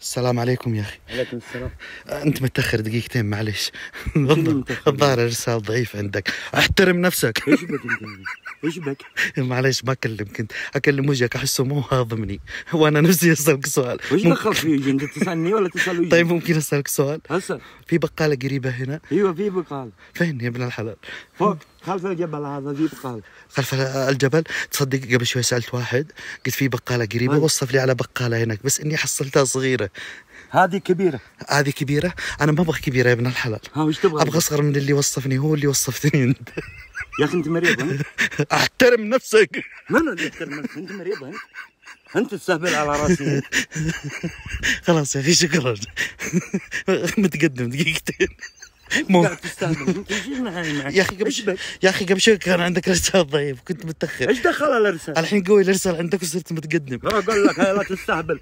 السلام عليكم يا أخي. عليكم السلام. أنت متأخر دقيقتين معلش. والله الظاهر الرسالة ضعيف عندك، احترم نفسك. ايش بك انت؟ ايش بك؟ معلش ما أكلمك أنت، أكلم وجهك أحسه مو هاضمني، وأنا نفسي أسألك سؤال. وش دخل فيه انت؟ تسألني ولا تسأل وجهي؟ طيب ممكن أسألك سؤال؟ اسأل. في بقالة قريبة هنا؟ ايوه في بقال. فين يا ابن الحلال؟ فوق خلف الجبل هذا في بقال. خلف الجبل. تصدق قبل شوي سألت واحد قلت في بقالة قريبة، وصف لي على بقالة هناك بس إني حصلتها صغيرة. هذه كبيرة. هذه كبيرة؟ أنا ما أبغى كبيرة يا ابن الحلال. ها وش تبغى؟ أبغى أصغر من اللي وصفني هو اللي وصفتني أنت. يا أخي أنت مريض أنت؟ احترم نفسك. من اللي يحترم نفسك؟ أنت مريض أنت؟ أنت تستهبل على راسي. خلاص يا أخي شكرا. متقدم دقيقتين. قاعد تستهبل انت. ايش معي يا اخي قبل شوي كان عندك رسالة ضعيف وكنت متأخر. ايش دخل الارسال؟ الحين قوي الارسال عندك وصرت متقدم. اقول لك لا تستهبل.